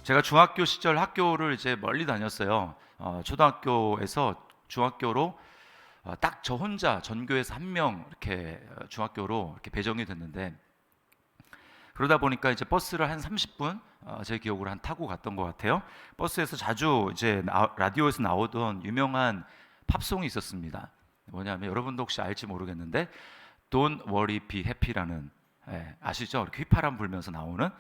제가 중학교 시절 학교를 이제 멀리 다녔어요. 초등학교에서 중학교로 딱 저 혼자 전교에서 한 명 이렇게 중학교로 이렇게 배정이 됐는데, 그러다 보니까 이제 버스를 한 30분 제 기억으로 한 타고 갔던 것 같아요. 버스에서 자주 이제 라디오에서 나오던 유명한 팝송이 있었습니다. 뭐냐면 여러분도 혹시 알지 모르겠는데 Don't Worry Be Happy라는, 아시죠? 이렇게 휘파람 불면서 나오는.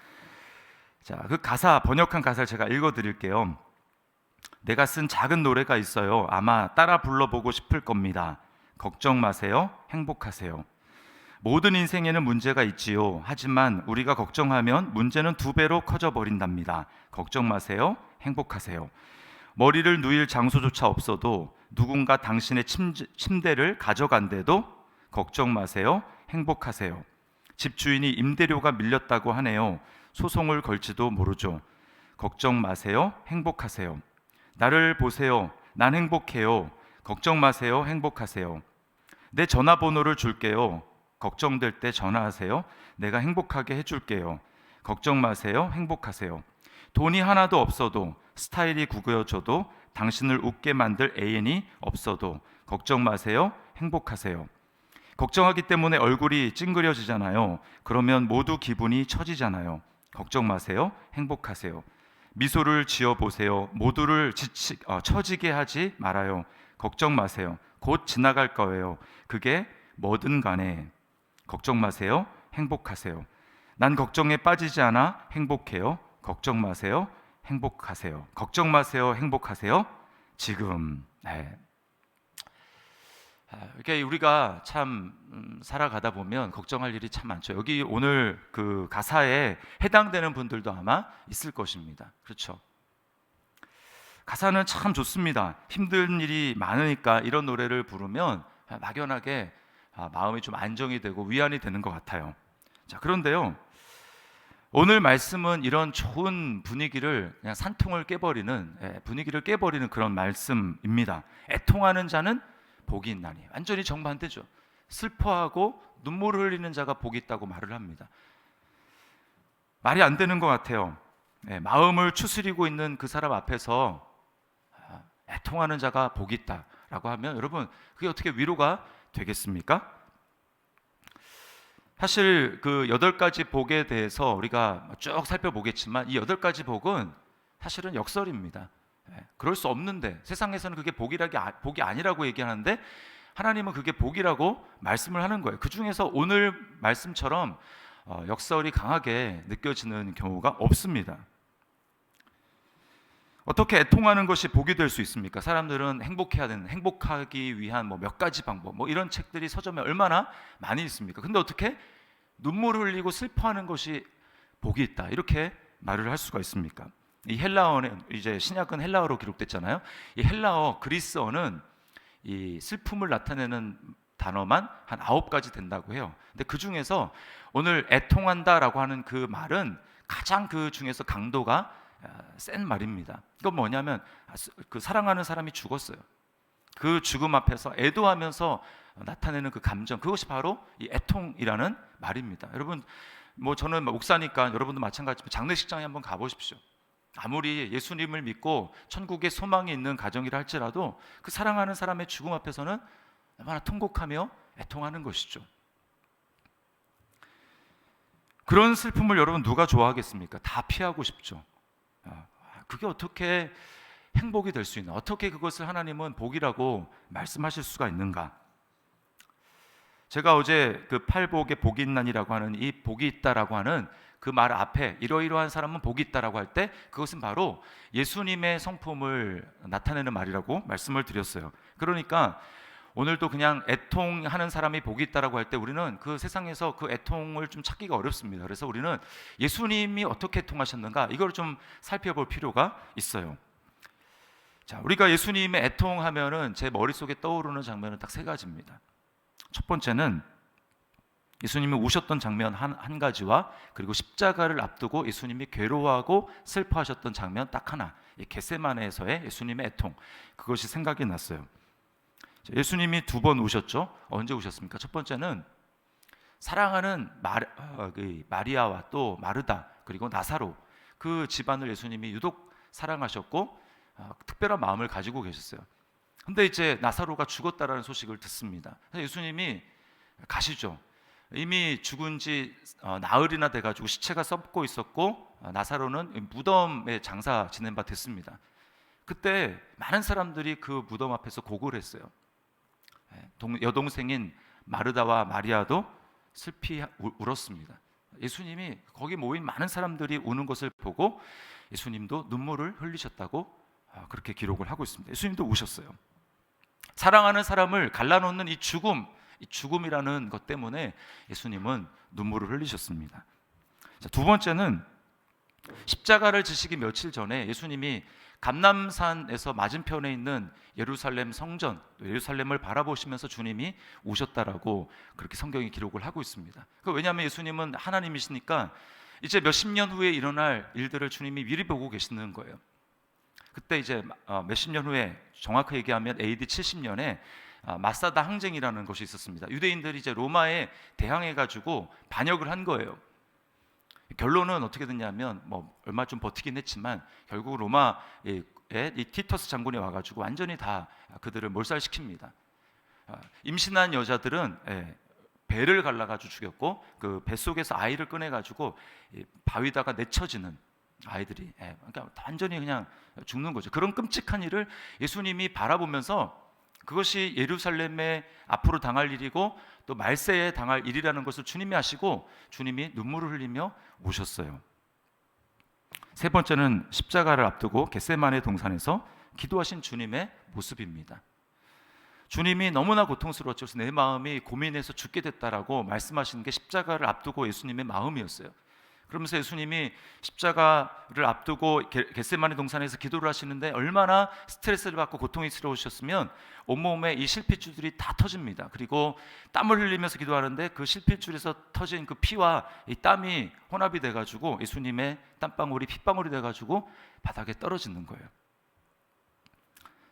자, 그 가사, 번역한 가사를 제가 읽어드릴게요. 내가 쓴 작은 노래가 있어요. 아마 따라 불러보고 싶을 겁니다. 걱정 마세요. 행복하세요. 모든 인생에는 문제가 있지요. 하지만 우리가 걱정하면 문제는 2배로 커져 버린답니다. 걱정 마세요. 행복하세요. 머리를 누일 장소조차 없어도 누군가 당신의 침대를 가져간대도 걱정 마세요. 행복하세요. 집주인이 임대료가 밀렸다고 하네요. 소송을 걸지도 모르죠. 걱정 마세요. 행복하세요. 나를 보세요. 난 행복해요. 걱정 마세요. 행복하세요. 내 전화번호를 줄게요. 걱정될 때 전화하세요. 내가 행복하게 해줄게요. 걱정 마세요. 행복하세요. 돈이 하나도 없어도, 스타일이 구겨져도, 당신을 웃게 만들 애인이 없어도 걱정 마세요. 행복하세요. 걱정하기 때문에 얼굴이 찡그려지잖아요. 그러면 모두 기분이 처지잖아요. 걱정 마세요. 행복하세요. 미소를 지어보세요. 모두를 처지게 하지 말아요. 걱정 마세요. 곧 지나갈 거예요. 그게 뭐든 간에 걱정 마세요. 행복하세요. 난 걱정에 빠지지 않아 행복해요. 걱정 마세요. 행복하세요. 걱정 마세요. 행복하세요. 지금. 이렇게 우리가 참 살아가다 보면 걱정할 일이 참 많죠. 여기 오늘 그 가사에 해당되는 분들도 아마 있을 것입니다. 그렇죠? 가사는 참 좋습니다. 힘든 일이 많으니까 이런 노래를 부르면 막연하게 마음이 좀 안정이 되고 위안이 되는 것 같아요. 자, 그런데요, 오늘 말씀은 이런 좋은 분위기를 그냥 산통을 깨버리는, 분위기를 깨버리는 그런 말씀입니다. 애통하는 자는 복이 있나니. 완전히 정반대죠. 슬퍼하고 눈물을 흘리는 자가 복이 있다고 말을 합니다. 말이 안 되는 것 같아요. 마음을 추스리고 있는 그 사람 앞에서 애통하는 자가 복이 있다라고 하면 여러분, 그게 어떻게 위로가 되겠습니까? 사실 그 8가지 복에 대해서 우리가 쭉 살펴보겠지만 이 8가지 복은 사실은 역설입니다. 그럴 수 없는데, 세상에서는 그게 복이 아니라고 얘기하는데 하나님은 그게 복이라고 말씀을 하는 거예요. 그 중에서 오늘 말씀처럼 역설이 강하게 느껴지는 경우가 없습니다. 어떻게 애통하는 것이 복이 될 수 있습니까? 사람들은 행복하기 위한 몇 가지 방법, 이런 책들이 서점에 얼마나 많이 있습니까? 근데 어떻게 눈물을 흘리고 슬퍼하는 것이 복이 있다, 이렇게 말을 할 수가 있습니까? 이 헬라어는, 이제 신약은 헬라어로 기록됐잖아요. 이 헬라어, 그리스어는 이 슬픔을 나타내는 단어만 한 9가지 된다고 해요. 근데 그 중에서 오늘 애통한다라고 하는 그 말은 가장 그 중에서 강도가 센 말입니다. 이건 뭐냐면 그 사랑하는 사람이 죽었어요. 그 죽음 앞에서 애도하면서 나타내는 그 감정, 그것이 바로 이 애통이라는 말입니다. 여러분, 저는 목사니까 여러분도 마찬가지지만 장례식장에 한번 가보십시오. 아무리 예수님을 믿고 천국에 소망이 있는 가정이라 할지라도 그 사랑하는 사람의 죽음 앞에서는 얼마나 통곡하며 애통하는 것이죠. 그런 슬픔을 여러분 누가 좋아하겠습니까? 다 피하고 싶죠. 그게 어떻게 행복이 될 수 있나? 어떻게 그것을 하나님은 복이라고 말씀하실 수가 있는가? 제가 어제 그 팔복에 복이 있나니라고 하는 이 복이 있다라고 하는 그 말 앞에 이러이러한 사람은 복이 있다라고 할 때 그것은 바로 예수님의 성품을 나타내는 말이라고 말씀을 드렸어요. 그러니까 오늘도 그냥 애통하는 사람이 복이 있다라고 할 때 우리는 그 세상에서 그 애통을 좀 찾기가 어렵습니다. 그래서 우리는 예수님이 어떻게 애통하셨는가, 이걸 좀 살펴볼 필요가 있어요. 자, 우리가 예수님의 애통하면은 제 머릿속에 떠오르는 장면은 딱 3가지입니다. 첫 번째는 예수님이 우셨던 장면 한 가지와, 그리고 십자가를 앞두고 예수님이 괴로워하고 슬퍼하셨던 장면 딱 하나, 이 겟세마네에서의 예수님의 애통, 그것이 생각이 났어요. 예수님이 2번 우셨죠. 언제 우셨습니까? 첫 번째는 사랑하는 마리아와 또 마르다, 그리고 나사로, 그 집안을 예수님이 유독 사랑하셨고 특별한 마음을 가지고 계셨어요. 근데 이제 나사로가 죽었다라는 소식을 듣습니다. 그래서 예수님이 가시죠. 이미 죽은 지 나흘이나 돼가지고 시체가 썩고 있었고 나사로는 무덤에 장사 지낸 바 됐습니다. 그때 많은 사람들이 그 무덤 앞에서 고구를 했어요. 여동생인 마르다와 마리아도 슬피 울었습니다. 예수님이 거기 모인 많은 사람들이 우는 것을 보고 예수님도 눈물을 흘리셨다고 그렇게 기록을 하고 있습니다. 예수님도 우셨어요. 사랑하는 사람을 갈라놓는 이 죽음이라는 것 때문에 예수님은 눈물을 흘리셨습니다. 자, 두 번째는 십자가를 지시기 며칠 전에 예수님이 감람산에서 맞은편에 있는 예루살렘 성전, 예루살렘을 바라보시면서 주님이 우셨다라고 그렇게 성경이 기록을 하고 있습니다. 왜냐하면 예수님은 하나님이시니까 이제 몇십 년 후에 일어날 일들을 주님이 미리 보고 계시는 거예요. 그때 이제 몇십 년 후에 정확히 얘기하면 AD 70년에 마사다 항쟁이라는 것이 있었습니다. 유대인들이 이제 로마에 대항해가지고 반역을 한 거예요. 결론은 어떻게 됐냐면 얼마 좀 버티긴 했지만 결국 로마의 이 티터스 장군이 와가지고 완전히 다 그들을 몰살시킵니다. 임신한 여자들은 배를 갈라가지고 죽였고 그 뱃속에서 아이를 꺼내가지고 바위다가 내쳐지는 아이들이 그러니까 완전히 그냥 죽는 거죠. 그런 끔찍한 일을 예수님이 바라보면서 그것이 예루살렘에 앞으로 당할 일이고 또 말세에 당할 일이라는 것을 주님이 아시고 주님이 눈물을 흘리며 오셨어요. 세 번째는 십자가를 앞두고 겟세마네 동산에서 기도하신 주님의 모습입니다. 주님이 너무나 고통스러웠죠. 그래서 내 마음이 고민해서 죽게 됐다라고 말씀하시는 게 십자가를 앞두고 예수님의 마음이었어요. 그러면서 예수님이 십자가를 앞두고 겟세마네 동산에서 기도를 하시는데 얼마나 스트레스를 받고 고통스러우셨으면 온몸에 이 실핏줄들이 다 터집니다. 그리고 땀을 흘리면서 기도하는데 그 실핏줄에서 터진 그 피와 이 땀이 혼합이 돼가지고 예수님의 땀방울이 핏방울이 돼가지고 바닥에 떨어지는 거예요.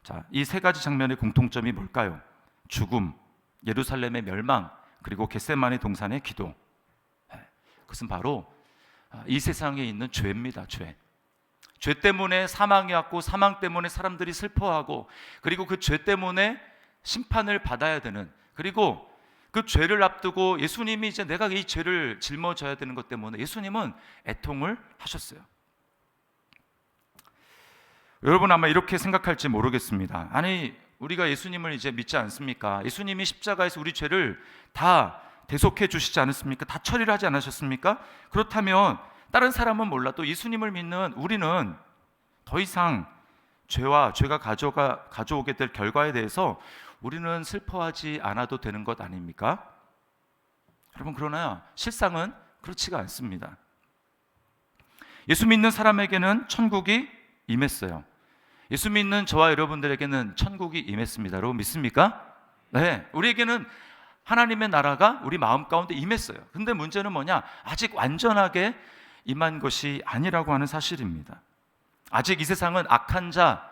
자, 이 세 가지 장면의 공통점이 뭘까요? 죽음, 예루살렘의 멸망, 그리고 겟세마네 동산의 기도. 그것은 바로 이 세상에 있는 죄입니다. 죄 때문에 사망이 왔고 사망 때문에 사람들이 슬퍼하고 그리고 그 죄 때문에 심판을 받아야 되는, 그리고 그 죄를 앞두고 예수님이 이제 내가 이 죄를 짊어져야 되는 것 때문에 예수님은 애통을 하셨어요. 여러분 아마 이렇게 생각할지 모르겠습니다. 아니 우리가 예수님을 이제 믿지 않습니까? 예수님이 십자가에서 우리 죄를 다 대속해 주시지 않았습니까? 다 처리를 하지 않으셨습니까? 그렇다면 다른 사람은 몰라도 예수님을 믿는 우리는 더 이상 죄가 가져오게 될 결과에 대해서 우리는 슬퍼하지 않아도 되는 것 아닙니까? 여러분 그러나 실상은 그렇지가 않습니다. 예수 믿는 사람에게는 천국이 임했어요. 예수 믿는 저와 여러분들에게는 천국이 임했습니다. 여러분 믿습니까? 네, 우리에게는 하나님의 나라가 우리 마음 가운데 임했어요. 근데 문제는 뭐냐? 아직 완전하게 임한 것이 아니라고 하는 사실입니다. 아직 이 세상은 악한 자,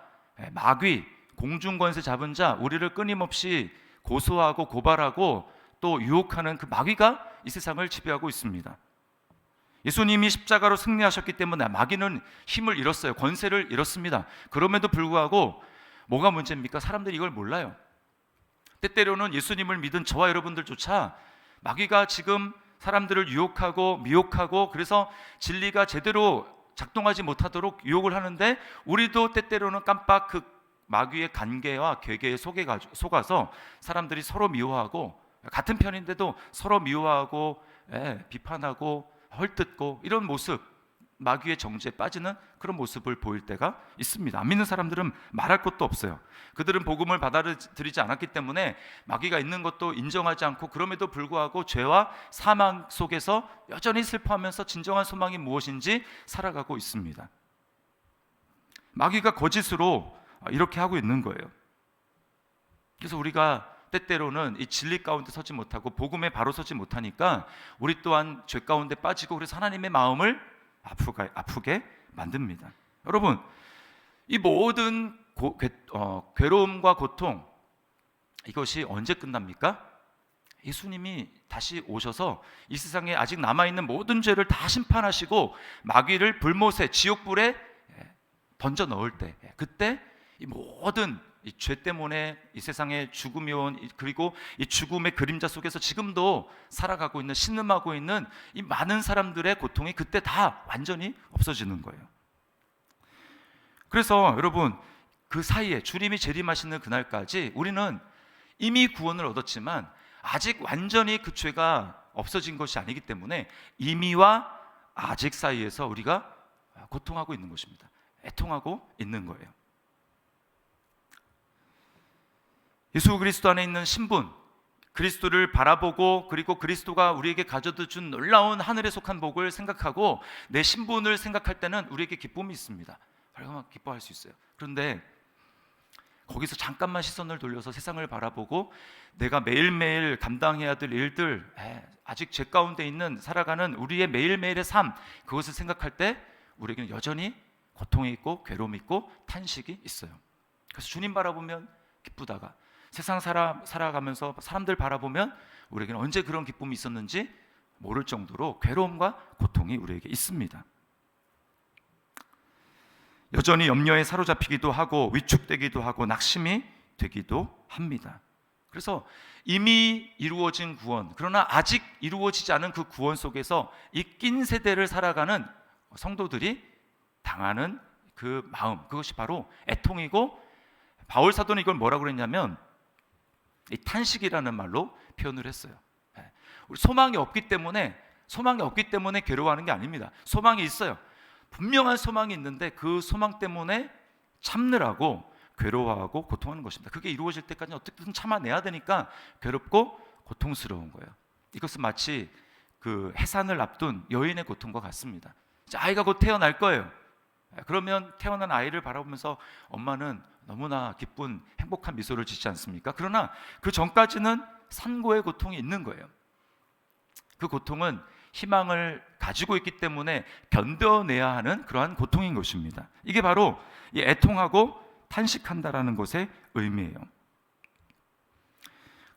마귀, 공중권세 잡은 자, 우리를 끊임없이 고소하고 고발하고 또 유혹하는 그 마귀가 이 세상을 지배하고 있습니다. 예수님이 십자가로 승리하셨기 때문에 마귀는 힘을 잃었어요. 권세를 잃었습니다. 그럼에도 불구하고 뭐가 문제입니까? 사람들이 이걸 몰라요. 때때로는 예수님을 믿은 저와 여러분들조차 마귀가 지금 사람들을 유혹하고 미혹하고 그래서 진리가 제대로 작동하지 못하도록 유혹을 하는데 우리도 때때로는 깜빡 그 마귀의 관계와 괴계에 속아서 사람들이 서로 미워하고 같은 편인데도 서로 미워하고 비판하고 헐뜯고 이런 모습, 마귀의 정죄에 빠지는 그런 모습을 보일 때가 있습니다. 안 믿는 사람들은 말할 것도 없어요. 그들은 복음을 받아들이지 않았기 때문에 마귀가 있는 것도 인정하지 않고 그럼에도 불구하고 죄와 사망 속에서 여전히 슬퍼하면서 진정한 소망이 무엇인지 살아가고 있습니다. 마귀가 거짓으로 이렇게 하고 있는 거예요. 그래서 우리가 때때로는 이 진리 가운데 서지 못하고 복음에 바로 서지 못하니까 우리 또한 죄 가운데 빠지고 그래서 하나님의 마음을 아프게 만듭니다. 여러분, 이 모든 괴로움과 고통 이것이 언제 끝납니까? 예수님이 다시 오셔서 이 세상에 아직 남아있는 모든 죄를 다 심판하시고 마귀를 불못에 지옥불에 던져 넣을 때, 그때 이 모든 이 죄 때문에 이 세상에 죽음이 온, 그리고 이 죽음의 그림자 속에서 지금도 살아가고 있는, 신음하고 있는 이 많은 사람들의 고통이 그때 다 완전히 없어지는 거예요. 그래서 여러분, 그 사이에 주님이 재림하시는 그날까지 우리는 이미 구원을 얻었지만 아직 완전히 그 죄가 없어진 것이 아니기 때문에 이미와 아직 사이에서 우리가 고통하고 있는 것입니다. 애통하고 있는 거예요. 예수 그리스도 안에 있는 신분, 그리스도를 바라보고 그리고 그리스도가 우리에게 가져다 준 놀라운 하늘에 속한 복을 생각하고 내 신분을 생각할 때는 우리에게 기쁨이 있습니다. 발견하고 기뻐할 수 있어요. 그런데 거기서 잠깐만 시선을 돌려서 세상을 바라보고 내가 매일매일 감당해야 될 일들, 아직 죄 가운데 있는 살아가는 우리의 매일매일의 삶, 그것을 생각할 때 우리에게는 여전히 고통이 있고 괴로움이 있고 탄식이 있어요. 그래서 주님 바라보면 기쁘다가 세상 살아가면서 사람들 바라보면 우리에게는 언제 그런 기쁨이 있었는지 모를 정도로 괴로움과 고통이 우리에게 있습니다. 여전히 염려에 사로잡히기도 하고 위축되기도 하고 낙심이 되기도 합니다. 그래서 이미 이루어진 구원, 그러나 아직 이루어지지 않은 그 구원 속에서 이 낀 세대를 살아가는 성도들이 당하는 그 마음, 그것이 바로 애통이고, 바울 사도는 이걸 뭐라고 그랬냐면 이 탄식이라는 말로 표현을 했어요. 우리 소망이 없기 때문에 괴로워하는 게 아닙니다. 소망이 있어요. 분명한 소망이 있는데 그 소망 때문에 참느라고 괴로워하고 고통하는 것입니다. 그게 이루어질 때까지 어떻게든 참아내야 되니까 괴롭고 고통스러운 거예요. 이것은 마치 그 해산을 앞둔 여인의 고통과 같습니다. 이제 아이가 곧 태어날 거예요. 그러면 태어난 아이를 바라보면서 엄마는 너무나 기쁜 행복한 미소를 짓지 않습니까? 그러나 그 전까지는 산고의 고통이 있는 거예요. 그 고통은 희망을 가지고 있기 때문에 견뎌내야 하는 그러한 고통인 것입니다. 이게 바로 이 애통하고 탄식한다라는 것의 의미예요.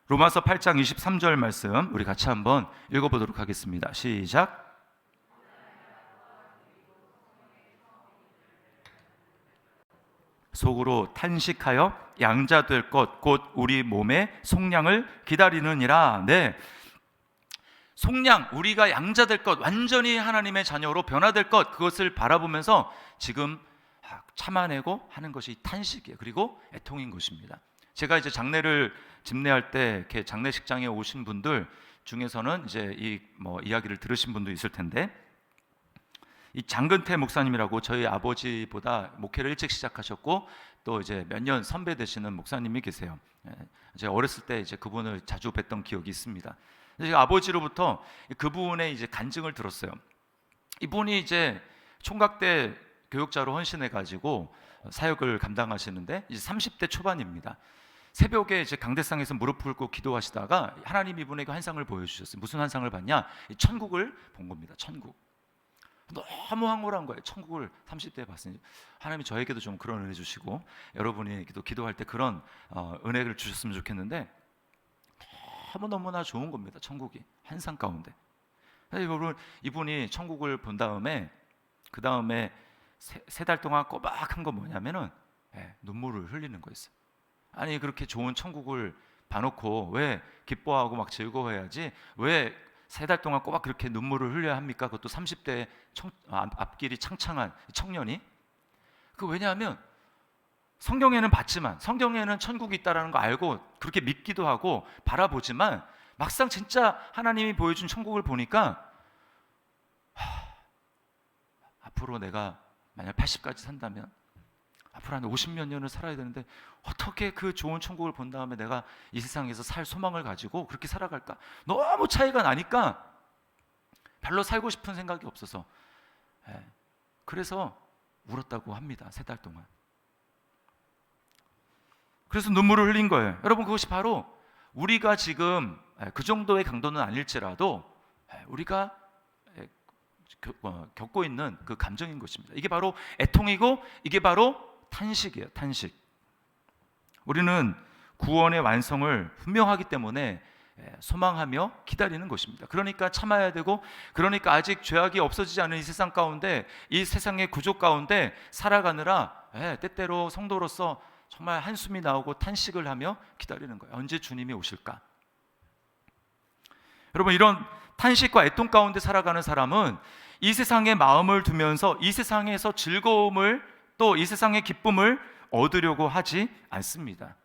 로마서 8장 23절 말씀 우리 같이 한번 읽어보도록 하겠습니다. 시작. 속으로 탄식하여 양자될 것 곧 우리 몸의 속량을 기다리느니라. 네, 속량, 우리가 양자될 것, 완전히 하나님의 자녀로 변화될 것, 그것을 바라보면서 지금 참아내고 하는 것이 탄식이에요. 그리고 애통인 것입니다. 제가 이제 장례를 집례할 때 이렇게 장례식장에 오신 분들 중에서는 이제 이 이야기를 들으신 분도 있을 텐데, 이 장근태 목사님이라고 저희 아버지보다 목회를 일찍 시작하셨고 또 이제 몇 년 선배 되시는 목사님이 계세요. 제가 어렸을 때 이제 그분을 자주 뵀던 기억이 있습니다. 제가 아버지로부터 그분의 이제 간증을 들었어요. 이분이 이제 총각대 교육자로 헌신해 가지고 사역을 감당하시는데 이제 30대 초반입니다. 새벽에 이제 강대상에서 무릎 꿇고 기도하시다가 하나님 이분에게 환상을 보여주셨어요. 무슨 환상을 봤냐? 천국을 본 겁니다. 천국. 너무 황홀한 거예요. 천국을 30대에 봤으니 하나님이 저에게도 좀 그런 은혜 주시고 여러분이 기도할 때 그런 은혜를 주셨으면 좋겠는데 너무나 좋은 겁니다. 천국이 환상 가운데. 여러분, 이분이 천국을 본 다음에 그 다음에 세 달 동안 꼬박 한 건 뭐냐면은 눈물을 흘리는 거였어요. 아니 그렇게 좋은 천국을 봐놓고 왜 기뻐하고 막 즐거워해야지 왜 세 달 동안 꼬박 그렇게 눈물을 흘려야 합니까? 그것도 30대 앞길이 창창한 청년이. 왜냐하면 성경에는 봤지만, 성경에는 천국이 있다는 거 알고 그렇게 믿기도 하고 바라보지만 막상 진짜 하나님이 보여준 천국을 보니까 앞으로 내가 만약 80까지 산다면 앞으로 한 50몇 년을 살아야 되는데 어떻게 그 좋은 천국을 본 다음에 내가 이 세상에서 살 소망을 가지고 그렇게 살아갈까? 너무 차이가 나니까 별로 살고 싶은 생각이 없어서 그래서 울었다고 합니다. 3달 동안. 그래서 눈물을 흘린 거예요. 여러분, 그것이 바로 우리가 지금 그 정도의 강도는 아닐지라도 우리가 겪고 있는 그 감정인 것입니다. 이게 바로 애통이고 이게 바로 탄식이에요. 탄식. 우리는 구원의 완성을 분명하기 때문에 소망하며 기다리는 것입니다. 그러니까 참아야 되고, 그러니까 아직 죄악이 없어지지 않은 이 세상 가운데, 이 세상의 구조 가운데 살아가느라 때때로 성도로서 정말 한숨이 나오고 탄식을 하며 기다리는 거예요. 언제 주님이 오실까? 여러분, 이런 탄식과 애통 가운데 살아가는 사람은 이 세상에 마음을 두면서 이 세상에서 즐거움을, 또 이 세상의 기쁨을 얻으려고 하지 않습니다.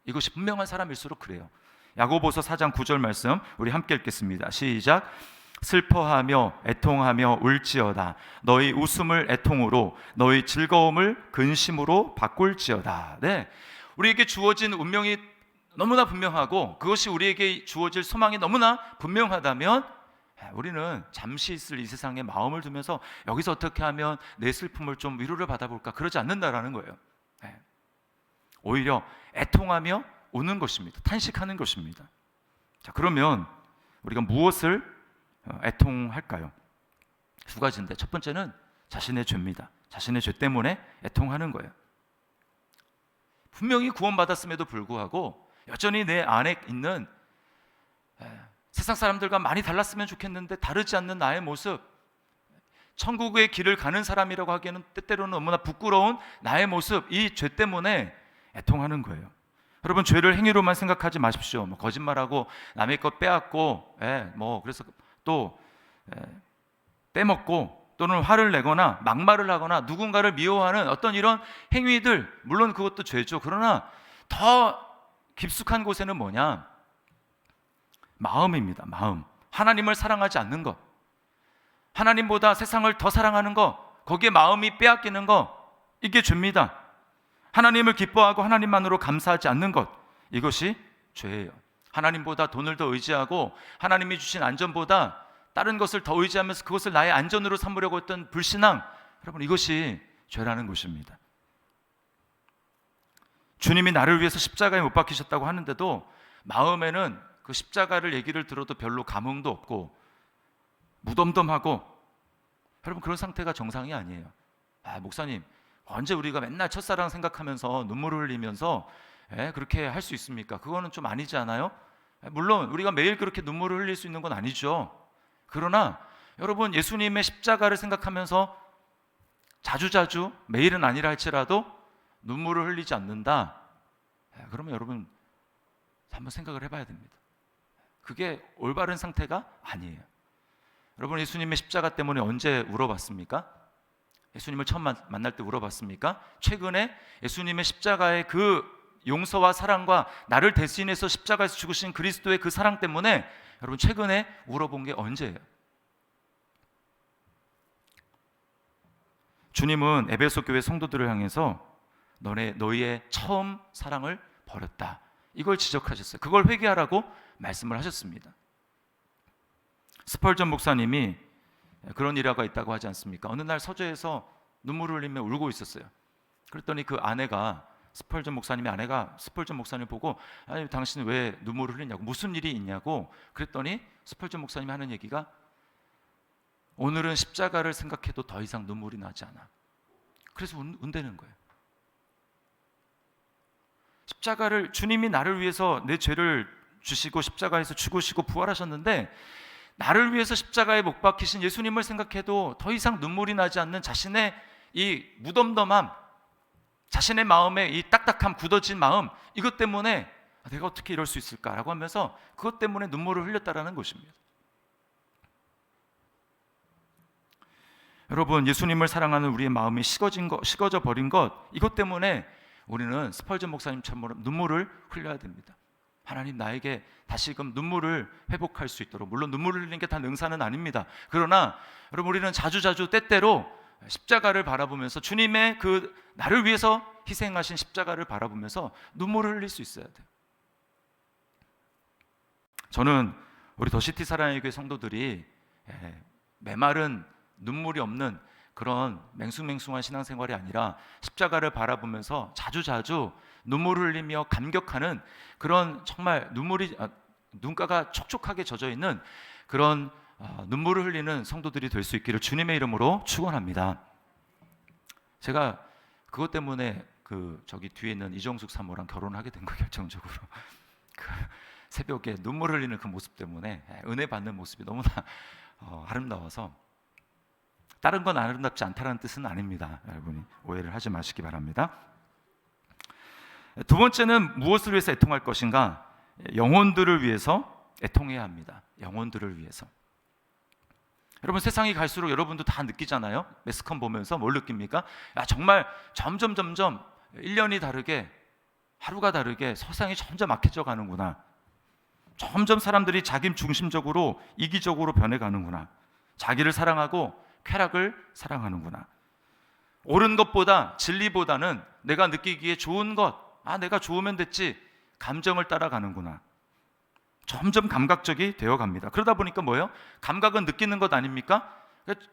이것이 분명한 사람일수록 그래요. 야고보서 4장 9절 말씀 우리 함께 읽겠습니다. 시작. 슬퍼하며 애통하며 울지어다. 너희 웃음을 애통으로, 너희 즐거움을 근심으로 바꿀지어다. 우리에게 주어진 운명이 너무나 분명하고, 그것이 우리에게 주어질 소망이 너무나 분명하다면 우리는 잠시 있을 이 세상에 마음을 두면서 여기서 어떻게 하면 내 슬픔을 좀 위로를 받아볼까, 그러지 않는다라는 거예요. 오히려 애통하며 우는 것입니다. 탄식하는 것입니다. 자, 그러면 우리가 무엇을 애통할까요? 두 가지인데, 첫 번째는 자신의 죄입니다. 자신의 죄 때문에 애통하는 거예요. 분명히 구원받았음에도 불구하고 여전히 내 안에 있는 세상 사람들과 많이 달랐으면 좋겠는데 다르지 않는 나의 모습, 천국의 길을 가는 사람이라고 하기에는 때때로는 너무나 부끄러운 나의 모습, 이 죄 때문에 애통하는 거예요. 여러분, 죄를 행위로만 생각하지 마십시오. 거짓말하고 남의 것 빼앗고, 그래서 또 빼먹고, 또는 화를 내거나 막말을 하거나 누군가를 미워하는 어떤 이런 행위들, 물론 그것도 죄죠. 그러나 더 깊숙한 곳에는 뭐냐? 마음입니다. 마음. 하나님을 사랑하지 않는 것, 하나님보다 세상을 더 사랑하는 것, 거기에 마음이 빼앗기는 것, 이게 죄입니다. 하나님을 기뻐하고 하나님만으로 감사하지 않는 것, 이것이 죄예요. 하나님보다 돈을 더 의지하고 하나님이 주신 안전보다 다른 것을 더 의지하면서 그것을 나의 안전으로 삼으려고 했던 불신앙, 여러분, 이것이 죄라는 것입니다. 주님이 나를 위해서 십자가에 못 박히셨다고 하는데도 마음에는 그 십자가를 얘기를 들어도 별로 감흥도 없고 무덤덤하고, 여러분, 그런 상태가 정상이 아니에요. 목사님, 언제 우리가 맨날 첫사랑 생각하면서 눈물을 흘리면서 그렇게 할 수 있습니까? 그거는 좀 아니지 않아요? 물론 우리가 매일 그렇게 눈물을 흘릴 수 있는 건 아니죠. 그러나 여러분, 예수님의 십자가를 생각하면서 자주자주, 매일은 아니라 할지라도 눈물을 흘리지 않는다, 그러면 여러분 한번 생각을 해봐야 됩니다. 그게 올바른 상태가 아니에요. 여러분, 예수님의 십자가 때문에 언제 울어봤습니까? 예수님을 처음 만날 때 울어봤습니까? 최근에 예수님의 십자가의 그 용서와 사랑과 나를 대신해서 십자가에서 죽으신 그리스도의 그 사랑 때문에 여러분 최근에 울어본 게 언제예요? 주님은 에베소 교회 성도들을 향해서 너희의 처음 사랑을 버렸다, 이걸 지적하셨어요. 그걸 회개하라고 말씀을 하셨습니다. 스펄전 목사님이 그런 일화가 있다고 하지 않습니까? 어느 날 서재에서 눈물을 흘리며 울고 있었어요. 그랬더니 그 아내가, 스펄전 목사님의 아내가 스펄전 목사님을 보고, 아니, 당신은 왜 눈물을 흘리냐고, 무슨 일이 있냐고. 그랬더니 스펄전 목사님이 하는 얘기가, 오늘은 십자가를 생각해도 더 이상 눈물이 나지 않아. 그래서 운다는 거예요. 십자가를, 주님이 나를 위해서 내 죄를 주시고 십자가에서 죽으시고 부활하셨는데, 나를 위해서 십자가에 못 박히신 예수님을 생각해도 더 이상 눈물이 나지 않는 자신의 이 무덤덤함, 자신의 마음의 이 딱딱함, 굳어진 마음, 이것 때문에 내가 어떻게 이럴 수 있을까라고 하면서 그것 때문에 눈물을 흘렸다라는 것입니다. 여러분, 예수님을 사랑하는 우리의 마음이 식어져 버린 것, 이것 때문에 우리는 스펄전 목사님처럼 눈물을 흘려야 됩니다. 하나님, 나에게 다시금 눈물을 회복할 수 있도록. 물론 눈물을 흘리는 게 다 능사는 아닙니다. 그러나 여러분, 우리는 자주자주 때때로 십자가를 바라보면서, 주님의 그 나를 위해서 희생하신 십자가를 바라보면서 눈물을 흘릴 수 있어야 돼요. 저는 우리 더시티 사랑의 교회 성도들이 메마른 눈물이 없는 그런 맹숭맹숭한 신앙생활이 아니라 십자가를 바라보면서 자주자주 눈물을 흘리며 감격하는 그런, 정말 눈가가 촉촉하게 젖어 있는 그런 눈물을 흘리는 성도들이 될 수 있기를 주님의 이름으로 축원합니다. 제가 그것 때문에 저기 뒤에 있는 이정숙 사모랑 결혼하게 된 거예요. 결정적으로 새벽에 눈물 흘리는 그 모습 때문에 은혜 받는 모습이 너무나 아름다워서, 다른 건 아름답지 않다는 뜻은 아닙니다. 여러분이 오해를 하지 마시기 바랍니다. 두 번째는 무엇을 위해서 애통할 것인가? 영혼들을 위해서 애통해야 합니다. 영혼들을 위해서. 여러분, 세상이 갈수록 여러분도 다 느끼잖아요. 매스컴 보면서 뭘 느낍니까? 정말 점점 1년이 다르게, 하루가 다르게 세상이 점점 악해져 가는구나. 점점 사람들이 자기 중심적으로 이기적으로 변해가는구나. 자기를 사랑하고 쾌락을 사랑하는구나. 옳은 것보다, 진리보다는 내가 느끼기에 좋은 것, 내가 좋으면 됐지, 감정을 따라가는구나. 점점 감각적이 되어갑니다. 그러다 보니까 뭐예요? 감각은 느끼는 것 아닙니까?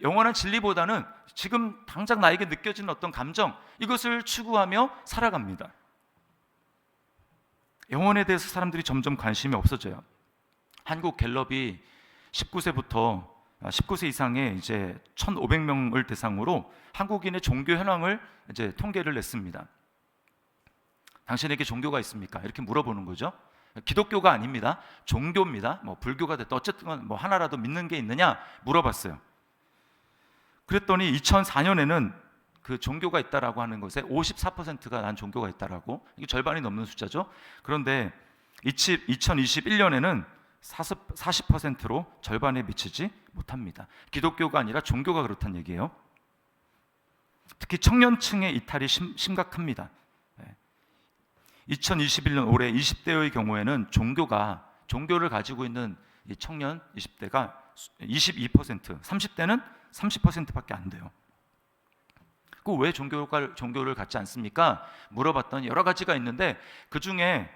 영원한 진리보다는 지금 당장 나에게 느껴지는 어떤 감정, 이것을 추구하며 살아갑니다. 영혼에 대해서 사람들이 점점 관심이 없어져요. 한국 갤럽이 19세 이상의 이제 1,500명을 대상으로 한국인의 종교 현황을 이제 통계를 냈습니다. 당신에게 종교가 있습니까? 이렇게 물어보는 거죠. 기독교가 아닙니다. 종교입니다. 불교가 됐든 어쨌든 하나라도 믿는 게 있느냐 물어봤어요. 그랬더니 2004년에는 그 종교가 있다라고 하는 것에 54%가 난 종교가 있다라고, 이게 절반이 넘는 숫자죠. 그런데 2021년에는 40%로 절반에 미치지 못합니다. 기독교가 아니라 종교가 그렇다는 얘기예요. 특히 청년층의 이탈이 심각합니다. 2021년 올해 20대의 경우에는 종교를 가지고 있는 이 청년 20대가 22%, 30대는 30%밖에 안 돼요. 그 왜 종교를 갖지 않습니까? 물어봤더니 여러 가지가 있는데 그 중에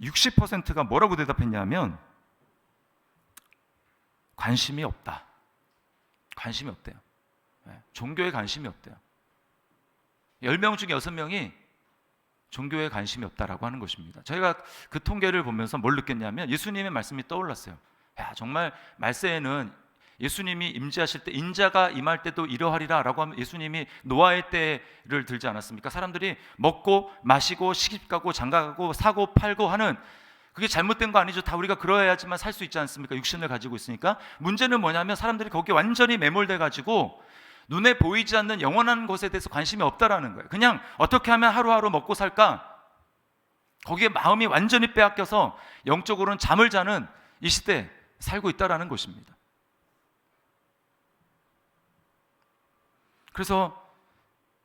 60%가 뭐라고 대답했냐면 관심이 없다. 관심이 없대요. 종교에 관심이 없대요. 10명 중에 6명이 종교에 관심이 없다라고 하는 것입니다. 저희가 그 통계를 보면서 뭘 느꼈냐면 예수님의 말씀이 떠올랐어요. 정말 말세에는 예수님이 임재하실 때 인자가 임할 때도 이러하리라 라고 하면 예수님이 노아의 때를 들지 않았습니까? 사람들이 먹고 마시고 시집가고 장가가고 사고 팔고 하는, 그게 잘못된 거 아니죠. 다 우리가 그러해야지만 살 수 있지 않습니까? 육신을 가지고 있으니까. 문제는 뭐냐면 사람들이 거기에 완전히 매몰돼 가지고 눈에 보이지 않는 영원한 것에 대해서 관심이 없다라는 거예요. 그냥 어떻게 하면 하루하루 먹고 살까? 거기에 마음이 완전히 빼앗겨서 영적으로는 잠을 자는 이 시대에 살고 있다라는 것입니다. 그래서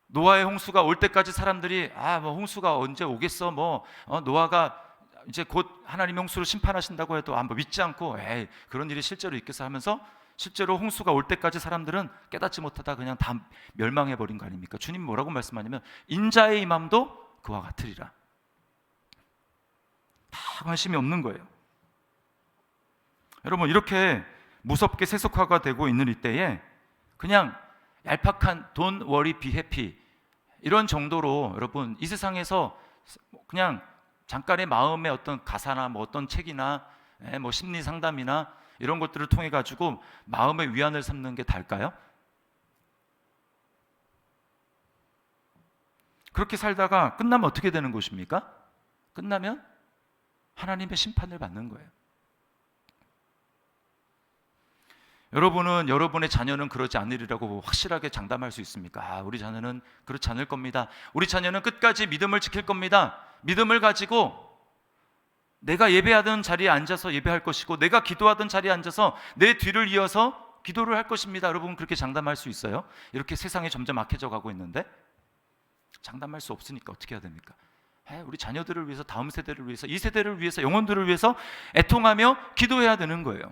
노아의 홍수가 올 때까지 사람들이 홍수가 언제 오겠어? 노아가 이제 곧 하나님의 홍수를 심판하신다고 해도 믿지 않고 그런 일이 실제로 있겠어 하면서 실제로 홍수가 올 때까지 사람들은 깨닫지 못하다 그냥 다 멸망해버린 거 아닙니까? 주님이 뭐라고 말씀하냐면 인자의 임함도 그와 같으리라. 다 관심이 없는 거예요. 여러분, 이렇게 무섭게 세속화가 되고 있는 이때에 그냥 얄팍한 don't worry, be happy 이런 정도로 여러분 이 세상에서 그냥 잠깐의 마음의 어떤 가사나 어떤 책이나 심리 상담이나 이런 것들을 통해 가지고 마음의 위안을 삼는 게 다일까요? 그렇게 살다가 끝나면 어떻게 되는 것입니까? 끝나면 하나님의 심판을 받는 거예요. 여러분은 여러분의 자녀는 그러지 않으리라고 확실하게 장담할 수 있습니까? 우리 자녀는 그렇지 않을 겁니다. 우리 자녀는 끝까지 믿음을 지킬 겁니다. 믿음을 가지고 내가 예배하던 자리에 앉아서 예배할 것이고 내가 기도하던 자리에 앉아서 내 뒤를 이어서 기도를 할 것입니다. 여러분 그렇게 장담할 수 있어요? 이렇게 세상이 점점 악해져 가고 있는데 장담할 수 없으니까 어떻게 해야 됩니까? 우리 자녀들을 위해서, 다음 세대를 위해서, 이 세대를 위해서, 영혼들을 위해서 애통하며 기도해야 되는 거예요.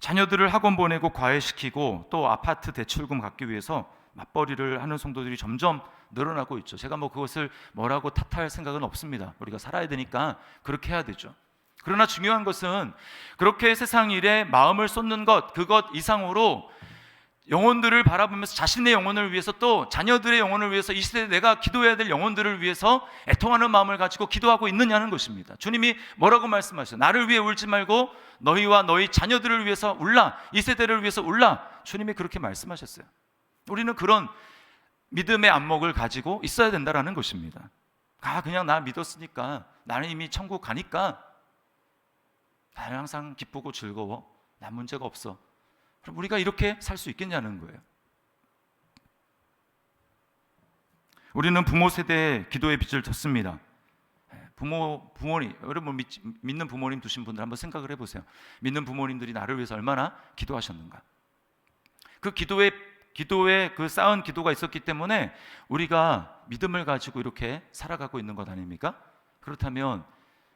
자녀들을 학원 보내고 과외시키고 또 아파트 대출금 갚기 위해서 맞벌이를 하는 성도들이 점점 늘어나고 있죠. 제가 그것을 뭐라고 탓할 생각은 없습니다. 우리가 살아야 되니까 그렇게 해야 되죠. 그러나 중요한 것은 그렇게 세상 일에 마음을 쏟는 것, 그것 이상으로 영혼들을 바라보면서 자신의 영혼을 위해서 또 자녀들의 영혼을 위해서 이 시대에 내가 기도해야 될 영혼들을 위해서 애통하는 마음을 가지고 기도하고 있느냐는 것입니다. 주님이 뭐라고 말씀하셨어요? 나를 위해 울지 말고 너희와 너희 자녀들을 위해서 울라, 이 세대를 위해서 울라. 주님이 그렇게 말씀하셨어요. 우리는 그런 믿음의 안목을 가지고 있어야 된다는 것입니다. 그냥 나 믿었으니까, 나는 이미 천국 가니까 나는 항상 기쁘고 즐거워, 난 문제가 없어. 그럼 우리가 이렇게 살 수 있겠냐는 거예요. 우리는 부모 세대의 기도의 빚을 졌습니다. 부모님, 여러분 믿는 부모님 두신 분들 한번 생각을 해보세요. 믿는 부모님들이 나를 위해서 얼마나 기도하셨는가. 그 기도에 그 쌓은 기도가 있었기 때문에 우리가 믿음을 가지고 이렇게 살아가고 있는 것 아닙니까? 그렇다면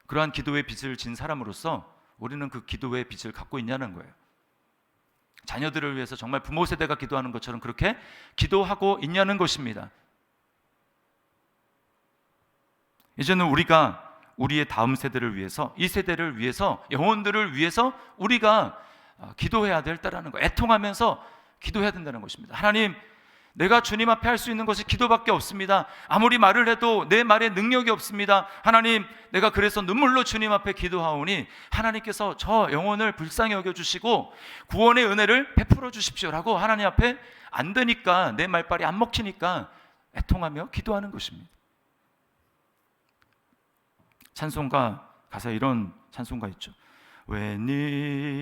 그러한 기도의 빚을 진 사람으로서 우리는 그 기도의 빚을 갖고 있냐는 거예요. 자녀들을 위해서 정말 부모 세대가 기도하는 것처럼 그렇게 기도하고 있냐는 것입니다. 이제는 우리가 우리의 다음 세대를 위해서, 이 세대를 위해서, 영혼들을 위해서 우리가 기도해야 된다는 거, 애통하면서 기도해야 된다는 것입니다. 하나님, 내가 주님 앞에 할 수 있는 것이 기도밖에 없습니다. 아무리 말을 해도 내 말에 능력이 없습니다. 하나님, 내가 그래서 눈물로 주님 앞에 기도하오니 하나님께서 저 영혼을 불쌍히 여겨주시고 구원의 은혜를 베풀어 주십시오라고 하나님 앞에 안 되니까, 내 말빨이 안 먹히니까 애통하며 기도하는 것입니다. 찬송가 가사에 이런 찬송가 있죠.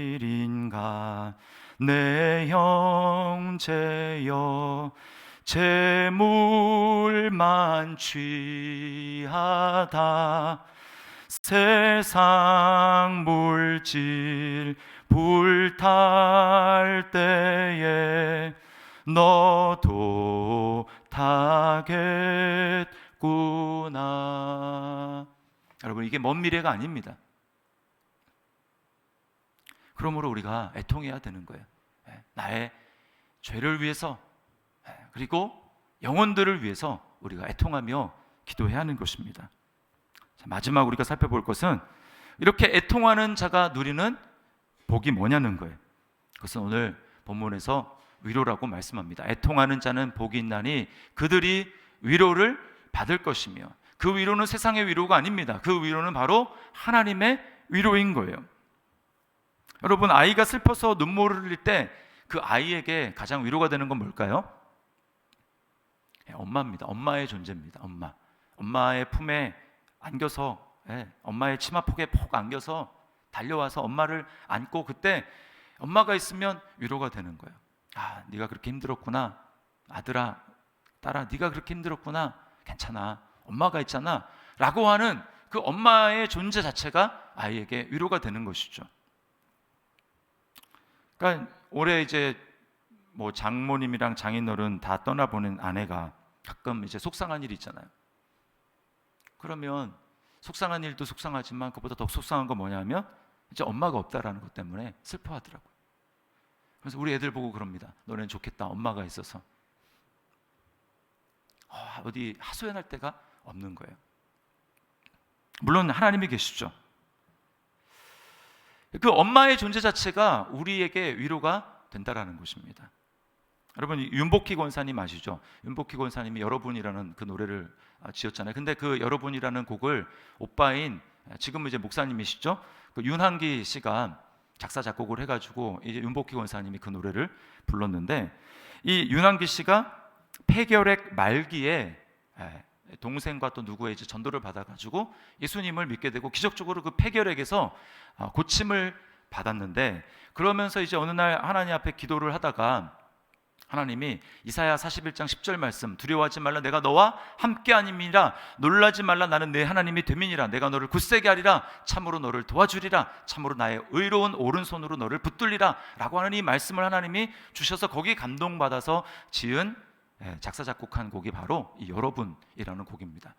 웬일인가 내 형제여 재물만 취하다 세상 물질 불탈 때에 너도 타겠구나. 여러분, 이게 먼 미래가 아닙니다. 그러므로 우리가 애통해야 되는 거예요. 나의 죄를 위해서, 그리고 영혼들을 위해서 우리가 애통하며 기도해야 하는 것입니다. 마지막 우리가 살펴볼 것은 이렇게 애통하는 자가 누리는 복이 뭐냐는 거예요. 그것은 오늘 본문에서 위로라고 말씀합니다. 애통하는 자는 복이 있나니 그들이 위로를 받을 것이며, 그 위로는 세상의 위로가 아닙니다. 그 위로는 바로 하나님의 위로인 거예요. 여러분, 아이가 슬퍼서 눈물을 흘릴 때 그 아이에게 가장 위로가 되는 건 뭘까요? 엄마입니다. 엄마의 존재입니다. 엄마의 품에 안겨서, 엄마의 치마폭에 푹 안겨서 달려와서 엄마를 안고, 그때 엄마가 있으면 위로가 되는 거예요. 네가 그렇게 힘들었구나. 아들아, 딸아, 네가 그렇게 힘들었구나. 괜찮아. 엄마가 있잖아. 라고 하는 그 엄마의 존재 자체가 아이에게 위로가 되는 것이죠. 그러니까 올해 이제 뭐 장모님이랑 장인어른 다 떠나보낸 아내가 가끔 이제 속상한 일이 있잖아요. 그러면 속상한 일도 속상하지만 그보다 더 속상한 건 뭐냐면 이제 엄마가 없다라는 것 때문에 슬퍼하더라고요. 그래서 우리 애들 보고 그럽니다. 너네는 좋겠다. 엄마가 있어서. 어디 하소연할 데가 없는 거예요. 물론 하나님이 계시죠. 그 엄마의 존재 자체가 우리에게 위로가 된다라는 것입니다. 여러분, 윤복희 권사님 아시죠? 윤복희 권사님이 여러분이라는 그 노래를 지었잖아요. 근데 그 여러분이라는 곡을 오빠인, 지금은 이제 목사님이시죠? 그 윤한기 씨가 작사 작곡을 해가지고 이제 윤복희 권사님이 그 노래를 불렀는데, 이 윤한기 씨가 폐결핵 말기에 동생과 또 누구의 이제 전도를 받아가지고 예수님을 믿게 되고 기적적으로 그 폐결핵에서 고침을 받았는데, 그러면서 이제 어느 날 하나님 앞에 기도를 하다가 하나님이 이사야 41장 10절 말씀, 두려워하지 말라 내가 너와 함께 아님이라, 놀라지 말라 나는 내 하나님이 됨이니라, 내가 너를 굳세게 하리라, 참으로 너를 도와주리라, 참으로 나의 의로운 오른손으로 너를 붙들리라 라고 하는 이 말씀을 하나님이 주셔서 거기에 감동받아서 지은 작사 작곡한 곡이 바로 이 여러분이라는 곡입니다.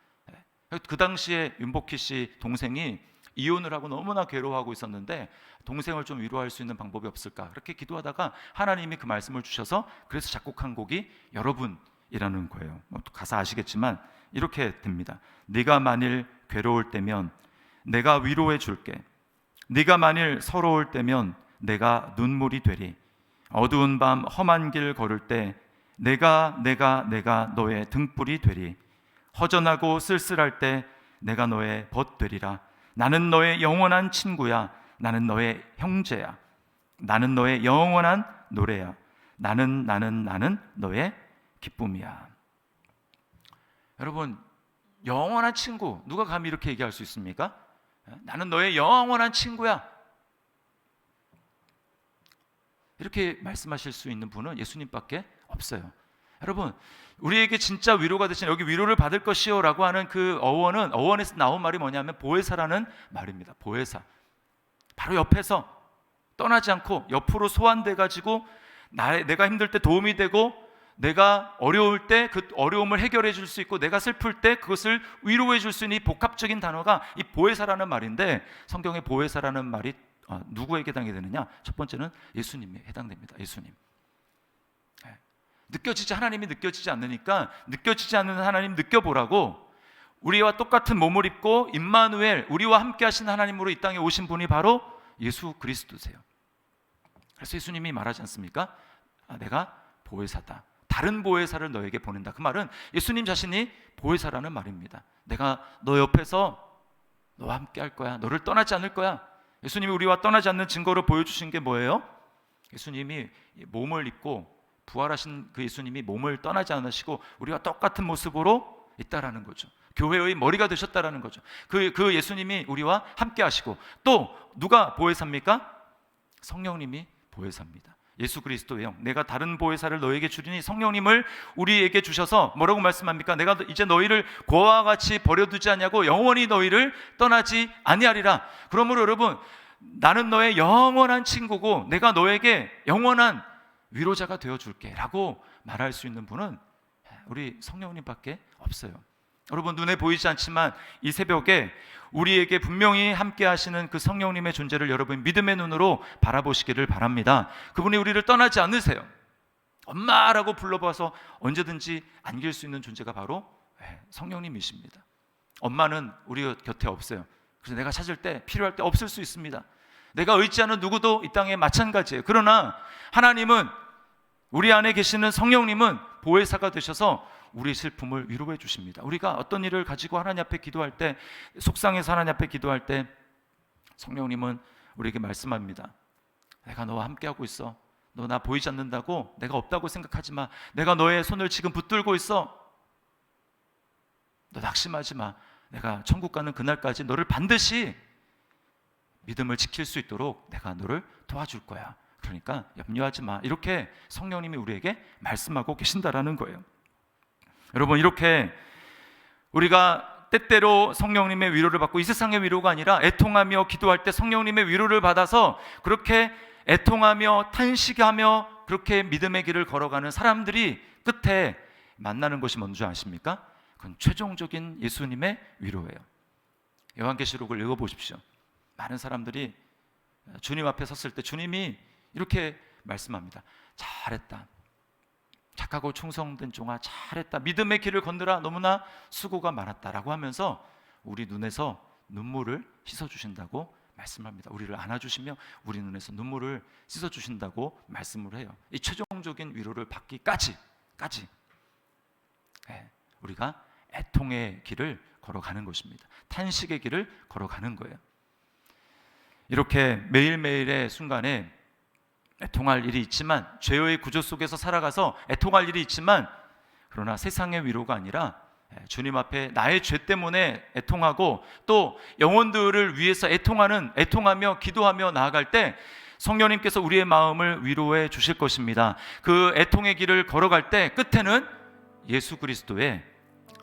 그 당시에 윤복희 씨 동생이 이혼을 하고 너무나 괴로워하고 있었는데 동생을 좀 위로할 수 있는 방법이 없을까, 그렇게 기도하다가 하나님이 그 말씀을 주셔서 그래서 작곡한 곡이 여러분이라는 거예요. 가사 아시겠지만 이렇게 됩니다. 네가 만일 괴로울 때면 내가 위로해 줄게. 네가 만일 서러울 때면 내가 눈물이 되리. 어두운 밤 험한 길 걸을 때 내가 너의 등불이 되리. 허전하고 쓸쓸할 때 내가 너의 벗 되리라. 나는 너의 영원한 친구야. 나는 너의 형제야. 나는 너의 영원한 노래야. 나는 너의 기쁨이야. 여러분, 영원한 친구, 누가 감히 이렇게 얘기할 수 있습니까? 나는 너의 영원한 친구야, 이렇게 말씀하실 수 있는 분은 예수님밖에 없어요. 여러분, 우리에게 진짜 위로가 되신, 여기 위로를 받을 것이요 라고 하는 그 어원에서 나온 말이 뭐냐면 보혜사라는 말입니다. 보혜사, 바로 옆에서 떠나지 않고 옆으로 소환돼 가지고 내가 힘들 때 도움이 되고, 내가 어려울 때 그 어려움을 해결해 줄 수 있고, 내가 슬플 때 그것을 위로해 줄 수 있는 이 복합적인 단어가 이 보혜사라는 말인데, 성경의 보혜사라는 말이 누구에게 해당이 되느냐? 첫 번째는 예수님에 해당됩니다. 예수님. 하나님이 느껴지지 않으니까 느껴지지 않는 하나님 느껴보라고 우리와 똑같은 몸을 입고 임마누엘, 우리와 함께 하신 하나님으로 이 땅에 오신 분이 바로 예수 그리스도세요. 그래서 예수님이 말하지 않습니까? 내가 보혜사다, 다른 보혜사를 너에게 보낸다. 그 말은 예수님 자신이 보혜사라는 말입니다. 내가 너 옆에서 너와 함께 할 거야, 너를 떠나지 않을 거야. 예수님이 우리와 떠나지 않는 증거로 보여주신 게 뭐예요? 예수님이 몸을 입고 부활하신 그 예수님이 몸을 떠나지 않으시고 우리와 똑같은 모습으로 있다라는 거죠. 교회의 머리가 되셨다라는 거죠. 그 예수님이 우리와 함께 하시고, 또 누가 보혜사입니까? 성령님이 보혜사입니다. 예수 그리스도의 영, 내가 다른 보혜사를 너에게 주리니, 성령님을 우리에게 주셔서 뭐라고 말씀합니까? 내가 이제 너희를 고아와 같이 버려두지 않냐고, 영원히 너희를 떠나지 아니하리라. 그러므로 여러분, 나는 너의 영원한 친구고 내가 너에게 영원한 위로자가 되어줄게 라고 말할 수 있는 분은 우리 성령님밖에 없어요. 여러분, 눈에 보이지 않지만 이 새벽에 우리에게 분명히 함께 하시는 그 성령님의 존재를 여러분 믿음의 눈으로 바라보시기를 바랍니다. 그분이 우리를 떠나지 않으세요. 엄마라고 불러봐서 언제든지 안길 수 있는 존재가 바로 성령님이십니다. 엄마는 우리 곁에 없어요. 그래서 내가 찾을 때, 필요할 때 없을 수 있습니다. 내가 의지하는 누구도 이 땅에 마찬가지예요. 그러나 하나님은, 우리 안에 계시는 성령님은 보혜사가 되셔서 우리의 슬픔을 위로해 주십니다. 우리가 어떤 일을 가지고 하나님 앞에 기도할 때, 속상해서 하나님 앞에 기도할 때 성령님은 우리에게 말씀합니다. 내가 너와 함께하고 있어. 너 나 보이지 않는다고, 내가 없다고 생각하지 마. 내가 너의 손을 지금 붙들고 있어. 너 낙심하지 마. 내가 천국 가는 그날까지 너를 반드시 믿음을 지킬 수 있도록 내가 너를 도와줄 거야. 그러니까 염려하지 마. 이렇게 성령님이 우리에게 말씀하고 계신다라는 거예요. 여러분, 이렇게 우리가 때때로 성령님의 위로를 받고, 이 세상의 위로가 아니라 애통하며 기도할 때 성령님의 위로를 받아서 그렇게 애통하며 탄식하며 그렇게 믿음의 길을 걸어가는 사람들이 끝에 만나는 것이 뭔지 아십니까? 그건 최종적인 예수님의 위로예요. 요한계시록을 읽어보십시오. 많은 사람들이 주님 앞에 섰을 때 주님이 이렇게 말씀합니다. 잘했다. 착하고 충성된 종아, 잘했다. 믿음의 길을 걷느라 너무나 수고가 많았다라고 하면서 우리 눈에서 눈물을 씻어주신다고 말씀합니다. 우리를 안아주시며 우리 눈에서 눈물을 씻어주신다고 말씀을 해요. 이 최종적인 위로를 받기까지 우리가 애통의 길을 걸어가는 것입니다. 탄식의 길을 걸어가는 거예요. 이렇게 매일매일의 순간에 애통할 일이 있지만, 죄의 구조 속에서 살아가서 애통할 일이 있지만, 그러나 세상의 위로가 아니라 주님 앞에 나의 죄 때문에 애통하고 또 영혼들을 위해서 애통하며 기도하며 나아갈 때 성령님께서 우리의 마음을 위로해 주실 것입니다. 그 애통의 길을 걸어갈 때 끝에는 예수 그리스도의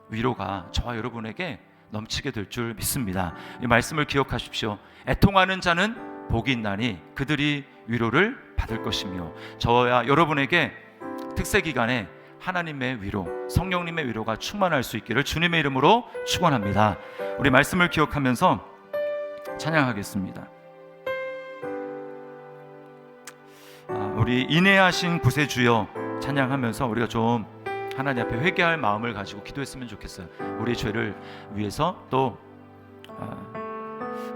위로가 저와 여러분에게 넘치게 될 줄 믿습니다. 이 말씀을 기억하십시오. 애통하는 자는 복이 있나니 그들이 위로를 받을 것이며, 저와 여러분에게 특세 기간에 하나님의 위로, 성령님의 위로가 충만할 수 있기를 주님의 이름으로 축원합니다. 우리 말씀을 기억하면서 찬양하겠습니다. 우리 인애하신 구세주여 찬양하면서 우리가 좀 하나님 앞에 회개할 마음을 가지고 기도했으면 좋겠어요. 우리의 죄를 위해서, 또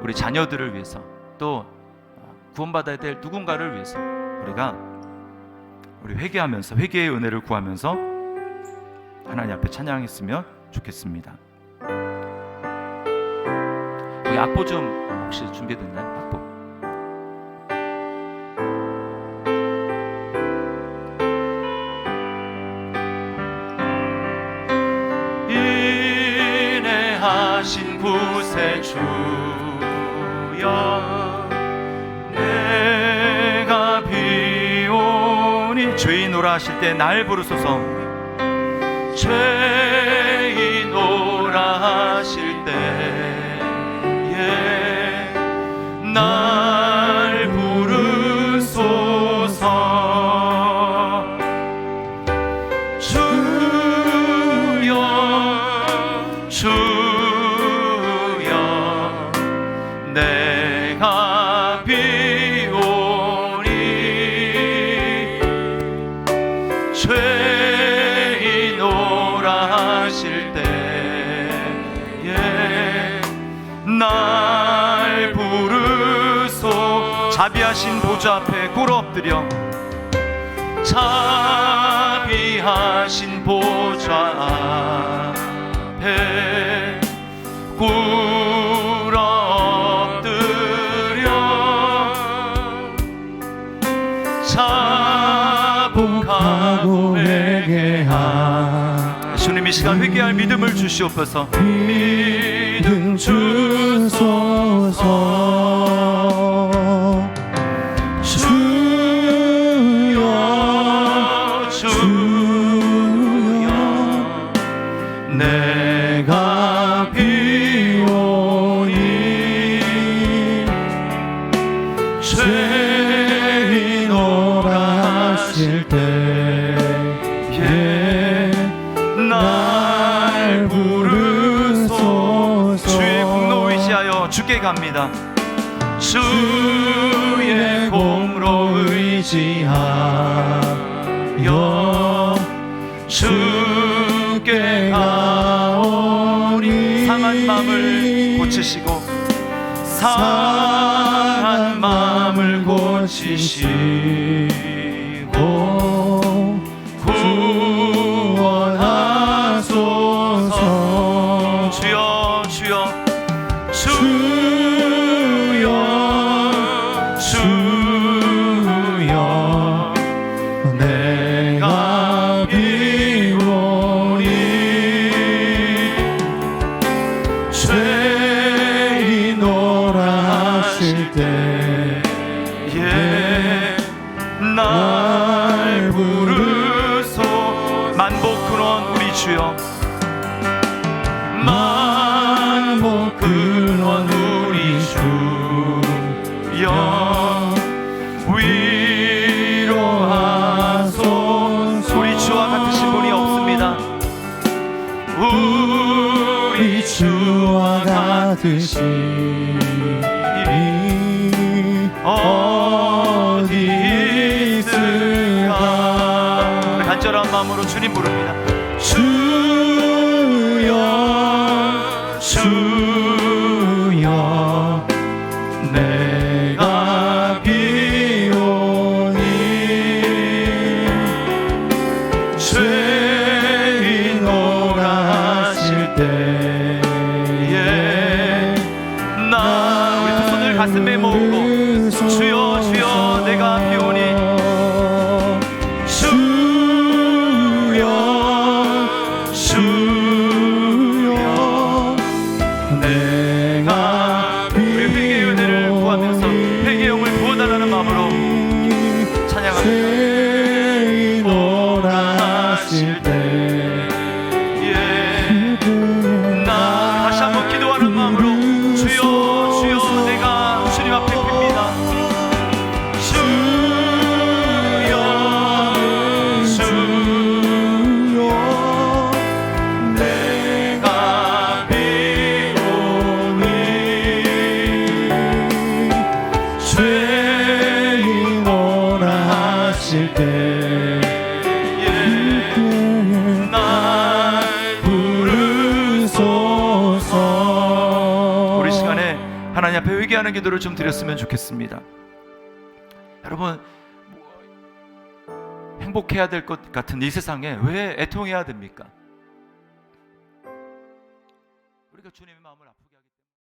우리 자녀들을 위해서, 또 구원받아야 될 누군가를 위해서 우리 회개하면서, 회개의 은혜를 구하면서 하나님 앞에 찬양했으면 좋겠습니다. 우리 악보 좀 혹시 준비됐나요? 악보. 자비하신 구세주여, 내가 비오니 죄인오라 하실 때 날 부르소서. 죄인오라 하실 때에 날 부르소서. 주여 주여 내가 비오니 죄인오라 하실 때에 날 부르소. 자비하신 보좌 앞에 꿇어 엎드려, 자비하신 보좌 앞에 꿇어 엎드려 자복하고 회개하. 주님 이 시간 회개할 믿음을 주시옵소서. 믿음 주소서. 주여 주여 내가 비오니 죄인오라 하실 때에 날 부르소서. 주의 공로 의지하여 주께 갑니다. 주의 공로 의지하여 주께 가오니. 상한 마음을 고치시고, 상한 마음을 고치시고 구원하소서. 주여 주여 주여 주여 내가 비오니 죄인오라 하실 때에 날 부르소. 만복 근원 우리 주여, 만복 근원 우리 주여 위로하소서. 우리 주와 같으신 분이 없습니다. 우리 주와 같으신 어디 있을까. 간절한 마음으로 주님 부릅니다. 주여 주여 내가 비오니 죄인오라 하실 때에 나. 우리 두 손을 가슴에 모으고 주여 주여 내가 비오니 주여 주여 내가. 우리 회개의 은혜를 구하면서 회개의 영을 부어달라는 마음으로 찬양합니다. 죄인오라 하실 때에 나. 다시 한번 기도하는 마음으로 주여 주여 내가 주님 앞에 빕니다. 주여 주여 내가 비오니 죄인오라 하실 때에 날 부르소서. 우리 시간에 하나님 앞에 회개하는 기도를 좀 드렸으면 좋겠습니다. 여러분, 행복해야 될 것 같은 이 세상에 왜 애통해야 됩니까? 우리가 주님의 마음을 아프게